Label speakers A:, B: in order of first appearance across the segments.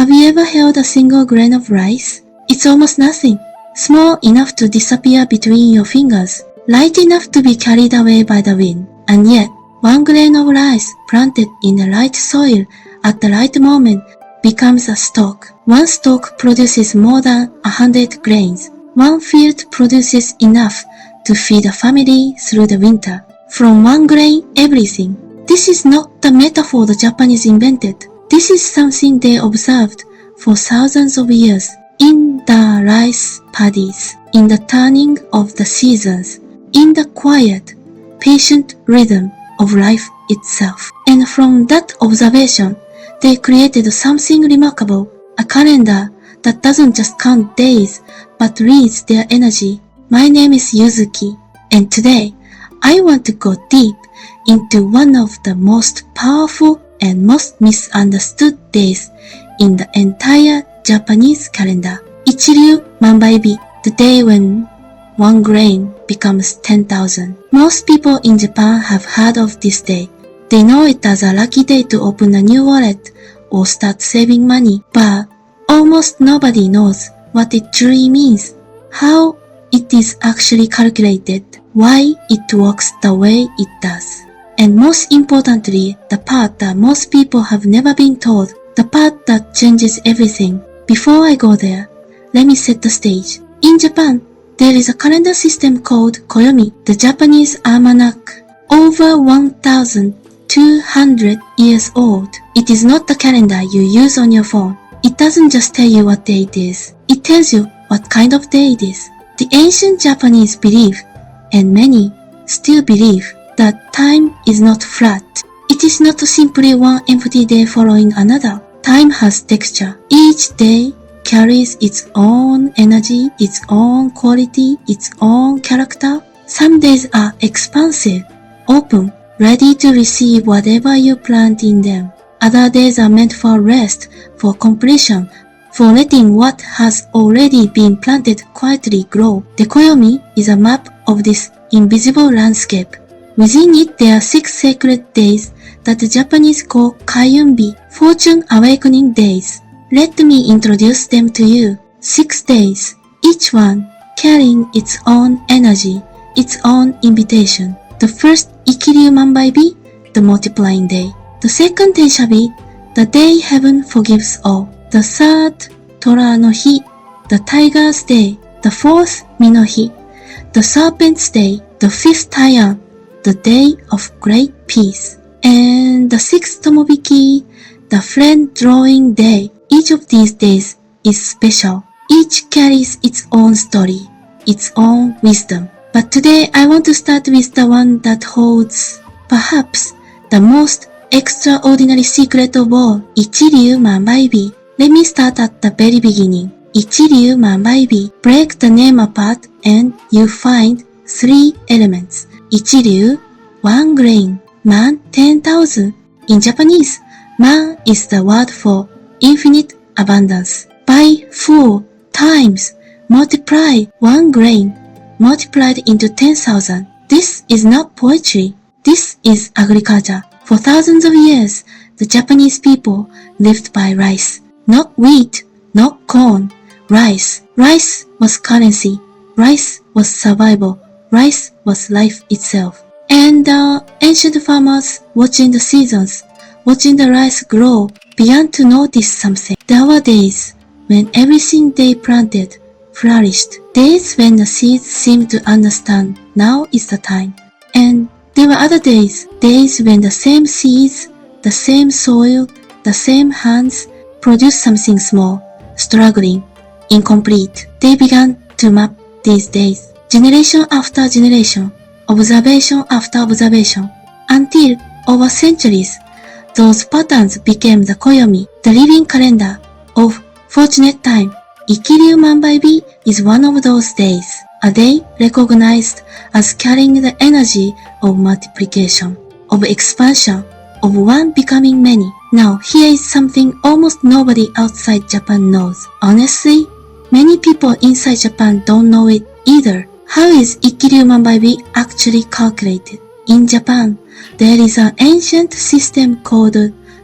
A: Have you ever held a single grain of rice? It's almost nothing. Small enough to disappear between your fingers. Light enough to be carried away by the wind. And yet, one grain of rice planted in the right soil at the right moment becomes a stalk. One stalk produces more than 100 grains. One field produces enough to feed a family through the winter. From one grain, everything. This is not the metaphor the Japanese invented. This is something they observed for thousands of years in the rice paddies, in the turning of the seasons, in the quiet, patient rhythm of life itself. And from that observation, they created something remarkable, a calendar that doesn't just count days, but reads their energy. My name is Yuzuki, and today, I want to go deep into one of the most powerful and most misunderstood days in the entire Japanese calendar. Ichiryu Manbai-bi, the day when one grain becomes 10,000. Most people in Japan have heard of this day. They know it as a lucky day to open a new wallet or start saving money, but almost nobody knows what it truly means, how it is actually calculated, why it works the way it does. And most importantly, the part that most people have never been told, the part that changes everything. Before I go there, let me set the stage. In Japan, there is a calendar system called Koyomi, the Japanese almanac, over 1,200 years old. It is not the calendar you use on your phone. It doesn't just tell you what day it is. It tells you what kind of day it is. The ancient Japanese believe, and many still believe, that time is not flat. It is not simply one empty day following another. Time has texture. Each day carries its own energy, its own quality, its own character. Some days are expansive, open, ready to receive whatever you plant in them. Other days are meant for rest, for completion, for letting what has already been planted quietly grow. The Koyomi is a map of this invisible landscape. Within it there are 6 sacred days that the Japanese call Kayunbi, fortune awakening days. Let me introduce them to you. 6 days, each one carrying its own energy, its own invitation. The first, Ichiryu Manbai-bi, the multiplying day. The second Tensha-bi, the day heaven forgives all. The third, Tora no Hi, the tiger's day. The fourth, Mi no Hi, the serpent's day. The fifth, Taiyan, the day of great peace. And the sixth, Tomobiki, the friend drawing day. Each of these days is special. Each carries its own story, its own wisdom. But today I want to start with the one that holds perhaps the most extraordinary secret of all, Ichiryu Manbai-bi. Let me start at the very beginning. Ichiryu Manbai-bi. Break the name apart and you find 3 elements. Ichiryu, 1 grain. Man, 10,000. In Japanese, man is the word for infinite abundance. By 4 times, multiply 1 grain, multiplied into 10,000. This is not poetry. This is agriculture. For thousands of years, the Japanese people lived by rice. Not wheat, not corn. Rice. Rice was currency. Rice was survival. Rice was life itself. And the ancient farmers, watching the seasons, watching the rice grow, began to notice something. There were days when everything they planted flourished. Days when the seeds seemed to understand, now is the time. And there were other days when the same seeds, the same soil, the same hands produced something small, struggling, incomplete. They began to map these days, generation after generation, observation after observation, until over centuries, those patterns became the Koyomi, the living calendar of fortunate time. Ichiryu Manbai-bi is one of those days, a day recognized as carrying the energy of multiplication, of expansion, of one becoming many. Now, here is something almost nobody outside Japan knows. Honestly, many people inside Japan don't know it either. How is Ichiryu Manbai-bi actually calculated? In Japan, there is an ancient system called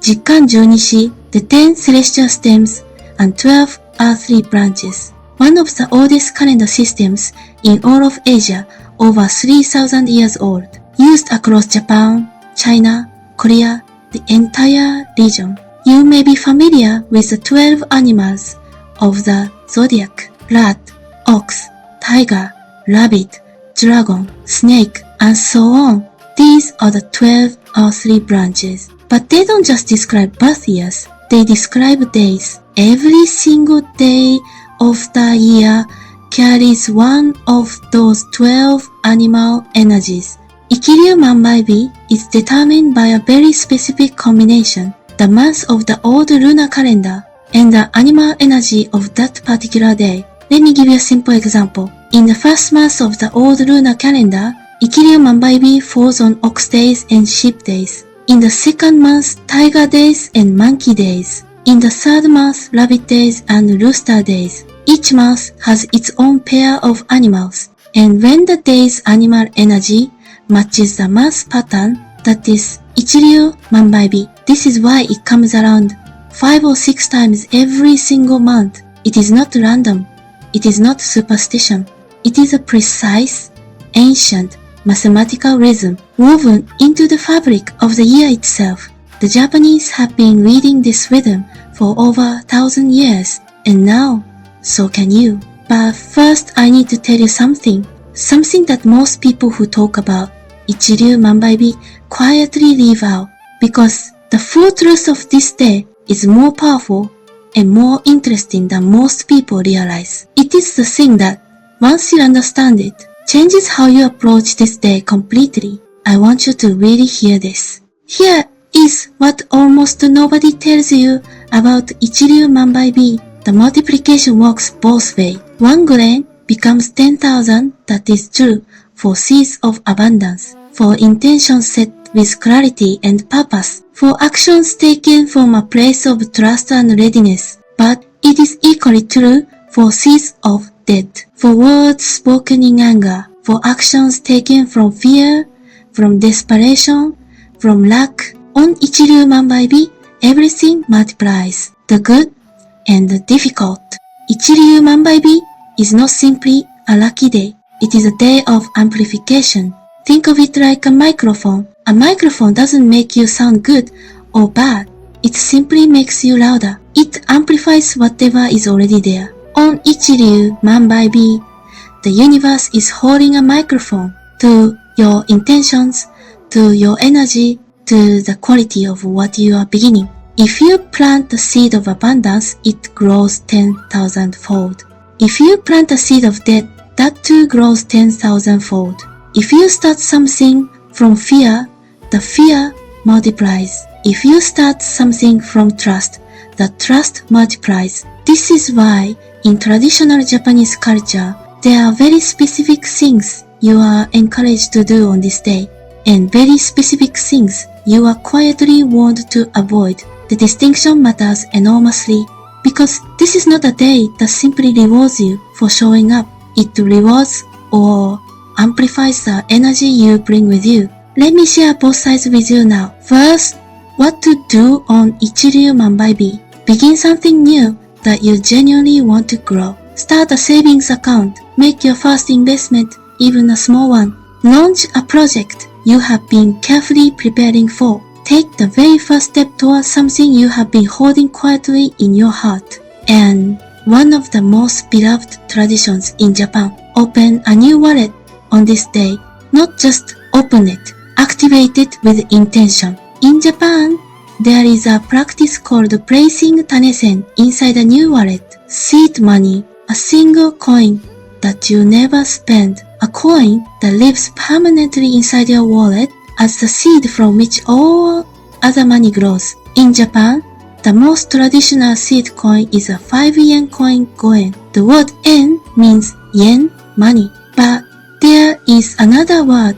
A: Jikkan Junishi, the 10 celestial stems, and 12 earthly branches. One of the oldest calendar systems in all of Asia, over 3,000 years old, used across Japan, China, Korea, the entire region. You may be familiar with the 12 animals of the zodiac: rat, ox, tiger, rabbit, dragon, snake, and so on. These are the 12 earthly branches. But they don't just describe birth years, they describe days. Every single day of the year carries one of those 12 animal energies. Ichiryu Manbai-bi is determined by a very specific combination, the month of the old lunar calendar and the animal energy of that particular day. Let me give you a simple example. In the first month of the old lunar calendar, Ichiryu Manbai-bi falls on ox days and sheep days. In the second month, tiger days and monkey days. In the third month, rabbit days and rooster days. Each month has its own pair of animals, and when the day's animal energy matches the month pattern, that is Ichiryu Manbai-bi. This is why it comes around 5 or 6 times every single month. It is not random. It is not superstition. It is a precise, ancient, mathematical rhythm woven into the fabric of the year itself. The Japanese have been reading this rhythm for over 1,000 years, and now, so can you. But first I need to tell you something that most people who talk about Ichiryu Manbai-bi quietly leave out, because the full truth of this day is more powerful and more interesting than most people realize. It is the thing that, once you understand it, changes how you approach this day completely. I want you to really hear this. Here is what almost nobody tells you about Ichiryu Manbai-bi. The multiplication works both ways. 1 grain becomes 10,000, that is true for seeds of abundance, for intentions set with clarity and purpose, for actions taken from a place of trust and readiness. But it is equally true for seeds of death, for words spoken in anger, for actions taken from fear, from desperation, from lack. On Ichiryu Manbai-bi, everything multiplies, the good and the difficult. Ichiryu Manbai-bi is not simply a lucky day. It is a day of amplification. Think of it like a microphone. A microphone doesn't make you sound good or bad. It simply makes you louder. It amplifies whatever is already there. On Ichiryu Manbai-bi, the universe is holding a microphone to your intentions, to your energy, to the quality of what you are beginning. If you plant the seed of abundance, it grows 10,000-fold. If you plant a seed of death, that too grows 10,000-fold. If you start something from fear, the fear multiplies. If you start something from trust, the trust multiplies. This is why in traditional Japanese culture, there are very specific things you are encouraged to do on this day, and very specific things you are quietly warned to avoid. The distinction matters enormously, because this is not a day that simply rewards you for showing up. It rewards or amplifies the energy you bring with you. Let me share both sides with you now. First, what to do on Ichiryu Manbai-bi. Begin something new that you genuinely want to grow. Start a savings account. Make your first investment, even a small one. Launch a project you have been carefully preparing for. Take the very first step towards something you have been holding quietly in your heart. And one of the most beloved traditions in Japan, open a new wallet on this day. Not just open it, activate it with intention. In Japan, there is a practice called placing Tane-sen inside a new wallet. Seed money, a single coin that you never spend, a coin that lives permanently inside your wallet as the seed from which all other money grows. In Japan, the most traditional seed coin is a 5-yen coin goen. The word en means yen, money. But there is another word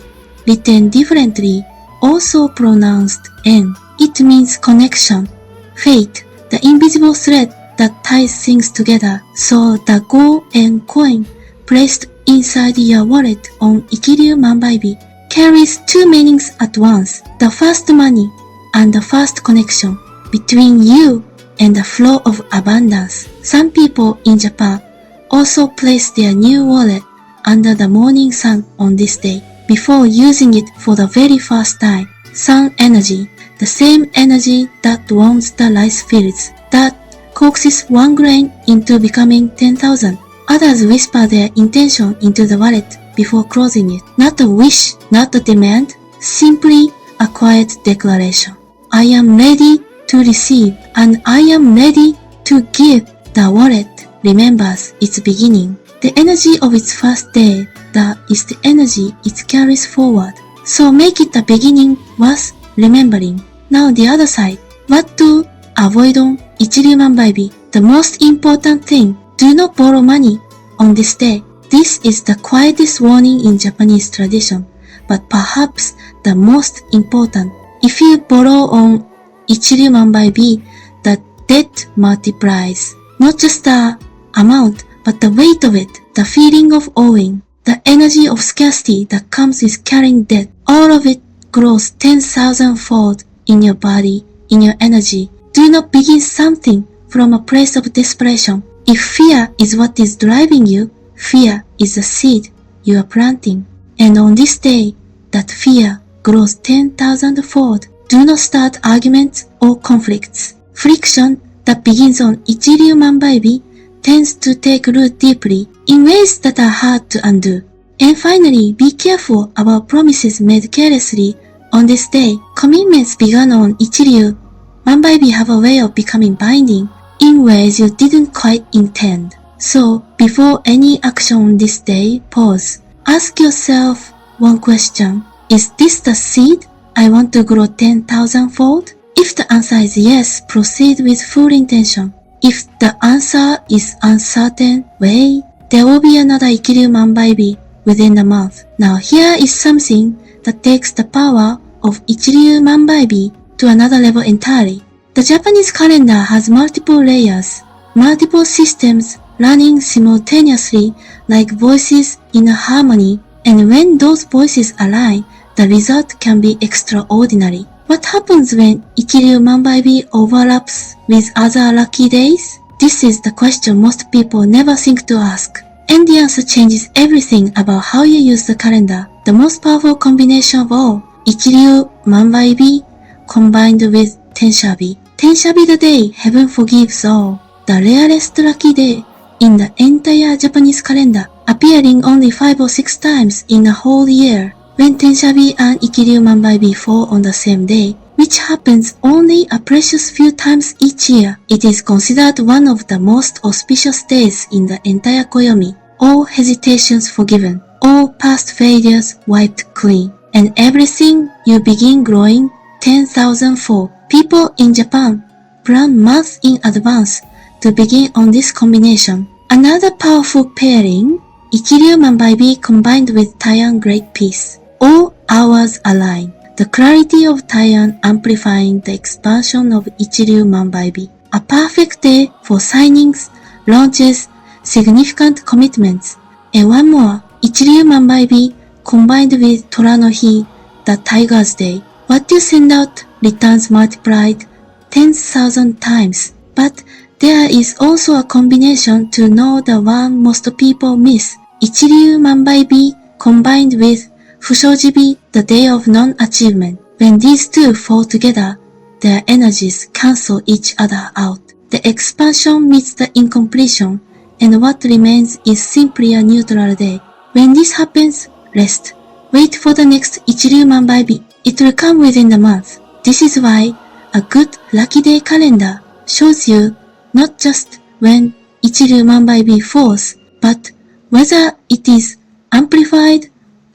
A: written differently, also pronounced en. It means connection, fate, the invisible thread that ties things together. So the goen coin placed inside your wallet on Ichiryu Manbai-bi carries two meanings at once. The first money and the first connection between you and a flow of abundance. Some people in Japan also place their new wallet under the morning sun on this day before using it for the very first time. Sun energy, the same energy that warms the rice fields, that coaxes one grain into becoming 10,000. Others whisper their intention into the wallet before closing it. Not a wish, not a demand, simply a quiet declaration. I am ready to receive and I am ready to give. The wallet remembers its beginning. The energy of its first day, that is the energy it carries forward. So make it a beginning worth remembering. Now the other side. What to avoid on Ichiryu Manbai-bi? The most important thing, do not borrow money on this day. This is the quietest warning in Japanese tradition, but perhaps the most important. If you borrow on Ichiryu Manbai-bi, the debt multiplies. Not just the amount, but the weight of it, the feeling of owing, the energy of scarcity that comes with carrying debt. All of it grows 10,000-fold in your body, in your energy. Do not begin something from a place of desperation. If fear is what is driving you, fear is the seed you are planting. And on this day, that fear grows 10,000-fold. Do not start arguments or conflicts. Friction that begins on Ichiryu Manbai-bi tends to take root deeply in ways that are hard to undo. And finally, be careful about promises made carelessly on this day. Commitments begun on Ichiryu Manbai-bi have a way of becoming binding in ways you didn't quite intend. So, before any action on this day, pause. Ask yourself one question. Is this the seed I want to grow 10,000-fold? If the answer is yes, proceed with full intention. If the answer is uncertain, wait. There will be another Ichiryu Manbai-bi within a month. Now here is something that takes the power of Ichiryu Manbai-bi to another level entirely. The Japanese calendar has multiple layers, multiple systems running simultaneously like voices in a harmony, and when those voices align, the result can be extraordinary. What happens when Ichiryu Manbai-bi overlaps with other lucky days? This is the question most people never think to ask. And the answer changes everything about how you use the calendar. The most powerful combination of all, Ichiryu Manbai-bi combined with Tenshabi. Tenshabi, the day heaven forgives all. The rarest lucky day in the entire Japanese calendar, appearing only 5 or 6 times in a whole year. When Tenshabi and Ichiryu Manbai-bi fall on the same day, which happens only a precious few times each year, it is considered one of the most auspicious days in the entire Koyomi. All hesitations forgiven, all past failures wiped clean, and everything you begin growing 10,000-fold. People in Japan plan months in advance to begin on this combination. Another powerful pairing, Ichiryu Manbai-bi combined with Taiyan Great Peace. All hours align, the clarity of Taiyan amplifying the expansion of Ichiryu Manbai-bi. A perfect day for signings, launches, significant commitments. And one more, Ichiryu Manbai-bi combined with Tora no Hi, the Tiger's Day. What you send out returns multiplied 10,000 times. But there is also a combination to know the one most people miss. Ichiryu Manbai-bi combined with Fushoji-bi, the day of non-achievement. When these two fall together, their energies cancel each other out. The expansion meets the incompletion, and what remains is simply a neutral day. When this happens, rest. Wait for the next Ichiryu Manbai-bi. It will come within the month. This is why a good lucky day calendar shows you not just when Ichiryu Manbai-bi falls, but whether it is amplified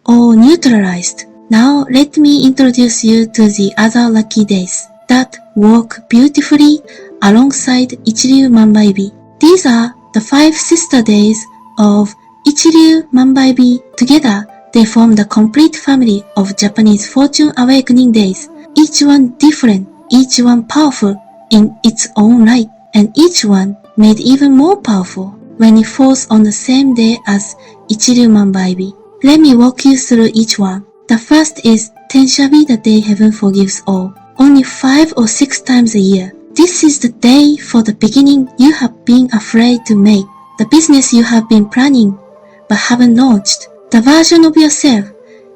A: or neutralized. Now let me introduce you to the other lucky days that work beautifully alongside Ichiryu Manbai-bi. These are the 5 sister days of Ichiryu Manbai-bi. Together, they form the complete family of Japanese fortune awakening days, each one different, each one powerful in its own right, and each one made even more powerful when it falls on the same day as Ichiryu Manbai-bi. Let me walk you through each one. The first is Tenshabi, the day heaven forgives all. Only 5 or 6 times a year, This is the day for the beginning you have been afraid to make, the business you have been planning but haven't launched, the version of yourself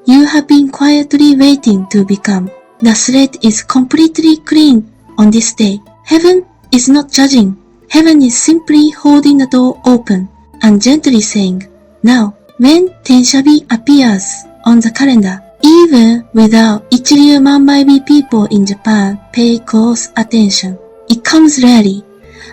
A: you have been quietly waiting to become. The slate is completely clean on this day. Heaven is not judging. Heaven is simply holding the door open and gently saying, now, when Tenshabi appears on the calendar, even without Ichiryu Manbai-bi people in Japan pay close attention. It comes rarely,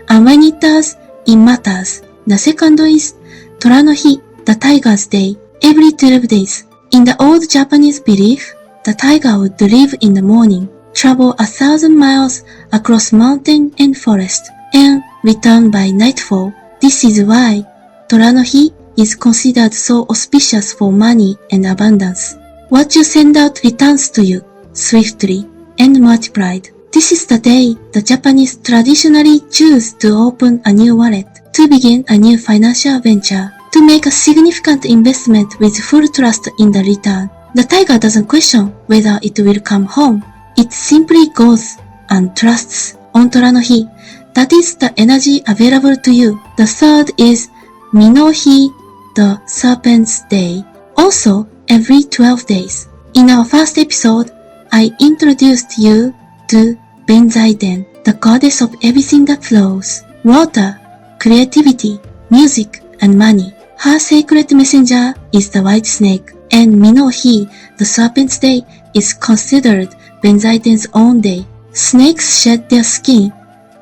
A: and when it does, it matters. The second is Tora no Hi, the tiger's day, every 12 days. In the old Japanese belief, the tiger would live in the morning, travel 1,000 miles across mountain and forest, and return by nightfall. This is why Tora no Hi is considered so auspicious for money and abundance. What you send out returns to you, swiftly and multiplied. This is the day the Japanese traditionally choose to open a new wallet, to begin a new financial venture, to make a significant investment with full trust in the return. The tiger doesn't question whether it will come home. It simply goes and trusts on Tora no Hi. That is the energy available to you. The third is Mi no Hi, the serpent's day. Also, every 12 days. In our first episode, I introduced you to Benzaiten, the goddess of everything that flows, water, creativity, music, and money. Her sacred messenger is the white snake, and Mi no Hi, the serpent's day, is considered Benzaiten's own day. Snakes shed their skin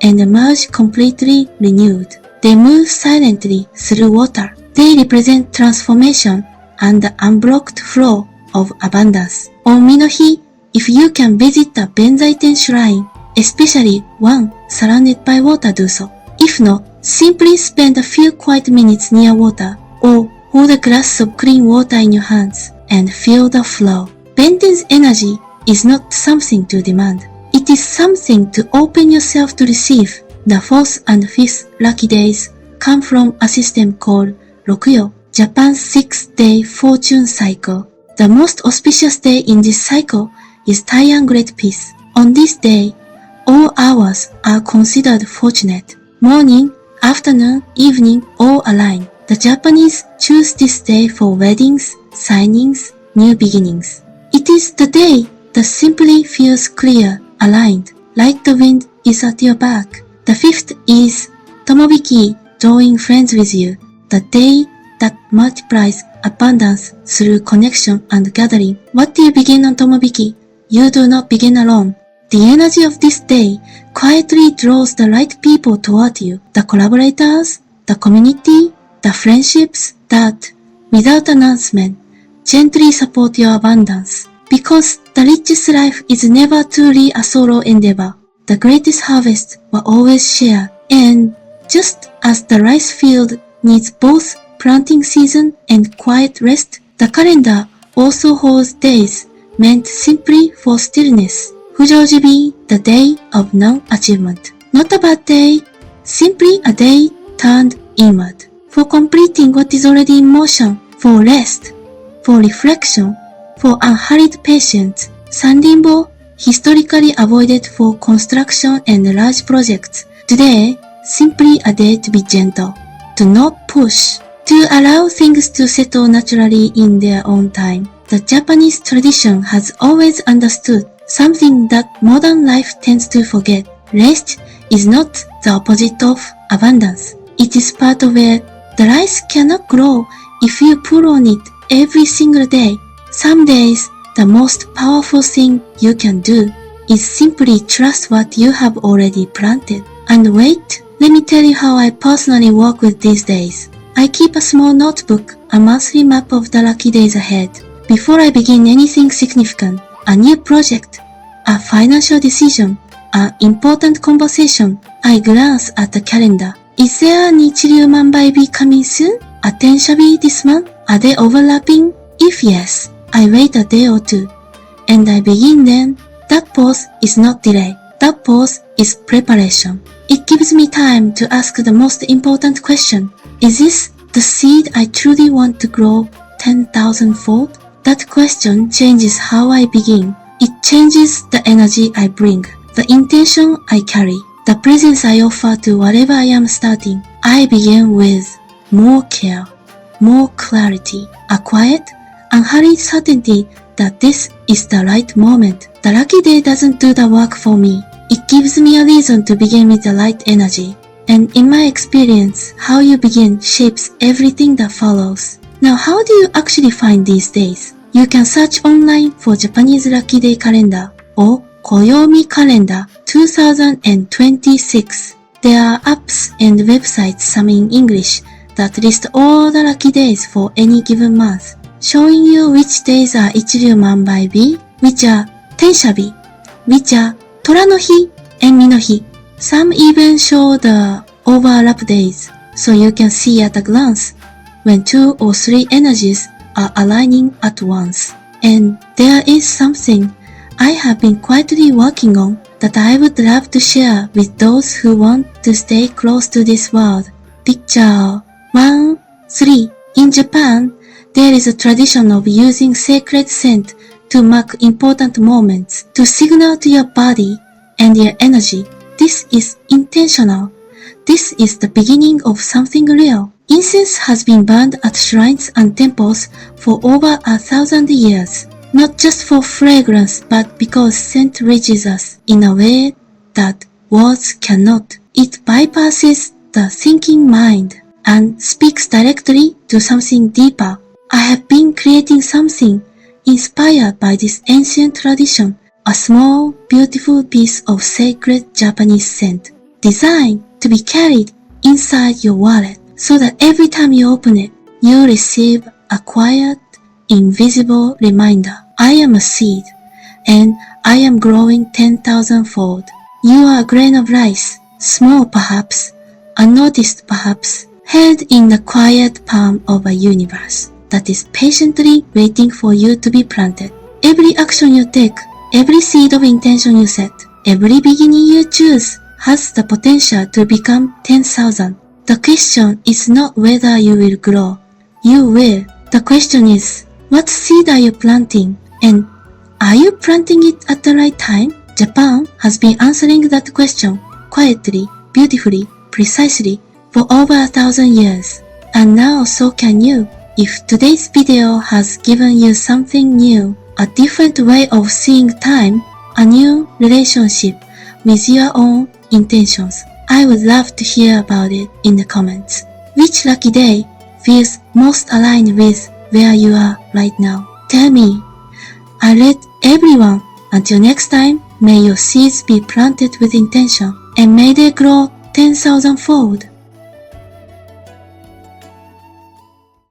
A: and emerge completely renewed. They move silently through water. They represent transformation and the unblocked flow of abundance. On Mi no Hi, if you can visit the Benzaiten shrine, especially one surrounded by water, do so. If not, simply spend a few quiet minutes near water, or hold a glass of clean water in your hands and feel the flow. Benten's energy is not something to demand. It is something to open yourself to receive. The fourth and fifth lucky days come from a system called Rokuyo, Japan's 6-day fortune cycle. The most auspicious day in this cycle is Taiyan Great Peace. On this day, all hours are considered fortunate. Morning, afternoon, evening all align. The Japanese choose this day for weddings, signings, new beginnings. It is the day that simply feels clear, aligned, like the wind is at your back. The fifth is Tomobiki, drawing friends with you. The day that multiplies abundance through connection and gathering. What do you begin on Tomobiki? You do not begin alone. The energy of this day quietly draws the right people toward you. The collaborators, the community, the friendships that, without announcement, gently support your abundance. Because the richest life is never truly a solo endeavor. The greatest harvests were always shared. And just as the rice field needs both planting season and quiet rest, the calendar also holds days meant simply for stillness. Fujoji-bi, the day of non-achievement. Not a bad day, simply a day turned inward. For completing what is already in motion, for rest, for reflection, for unhurried patience. Sanrinbo, historically avoided for construction and large projects. Today, simply a day to be gentle, to not push, to allow things to settle naturally in their own time. The Japanese tradition has always understood something that modern life tends to forget. Rest is not the opposite of abundance. It is part of where the rice cannot grow if you pull on it every single day. Some days, the most powerful thing you can do is simply trust what you have already planted. And wait, let me tell you how I personally work with these days. I keep a small notebook, a monthly map of the lucky days ahead. Before I begin anything significant, a new project, a financial decision, an important conversation, I glance at the calendar. Is there an Ichiryu Manbai-bi coming soon? A Tenshabi this month? Are they overlapping? If yes, I wait a day or two, and I begin then. That pause is not delay. That pause is preparation. It gives me time to ask the most important question. Is this the seed I truly want to grow 10,000-fold? That question changes how I begin. It changes the energy I bring, the intention I carry. the presence I offer to whatever I am starting. I begin with more care, more clarity, a quiet, unhurried certainty that this is the right moment. The lucky day doesn't do the work for me. It gives me a reason to begin with the right energy. And in my experience, how you begin shapes everything that follows. Now, how do you actually find these days? You can search online for Japanese Lucky Day Calendar or Koyomi Calendar 2026. There are apps and websites, some in English, that list all the lucky days for any given month, showing you which days are Ichiryu Manbai-bi, which are Tensha-bi, which are Tora no hi and Mi no hi. Some even show the overlap days, so you can see at a glance when 2 or 3 energies are aligning at once. And there is something I have been quietly working on that I would love to share with those who want to stay close to this world. Picture 1, 3. In Japan, there is a tradition of using sacred scent to mark important moments, to signal to your body and your energy. This is intentional. This is the beginning of something real. Incense has been burned at shrines and temples for over 1,000 years. Not just for fragrance, but because scent reaches us in a way that words cannot. It bypasses the thinking mind and speaks directly to something deeper. I have been creating something inspired by this ancient tradition, a small, beautiful piece of sacred Japanese scent, designed to be carried inside your wallet so that every time you open it, you receive a quiet, invisible reminder. I am a seed, and I am growing 10,000-fold. You are a grain of rice, small perhaps, unnoticed perhaps, held in the quiet palm of a universe that is patiently waiting for you to be planted. Every action you take, every seed of intention you set, every beginning you choose has the potential to become 10,000. The question is not whether you will grow. You will. The question is, what seed are you planting? And are you planting it at the right time? Japan has been answering that question quietly, beautifully, precisely for over 1,000 years. And now so can you. If today's video has given you something new, a different way of seeing time, a new relationship with your own intentions, I would love to hear about it in the comments. Which lucky day feels most aligned with where you are right now? Tell me. I read everyone. Until next time, may your seeds be planted with intention, and may they grow 10,000-fold.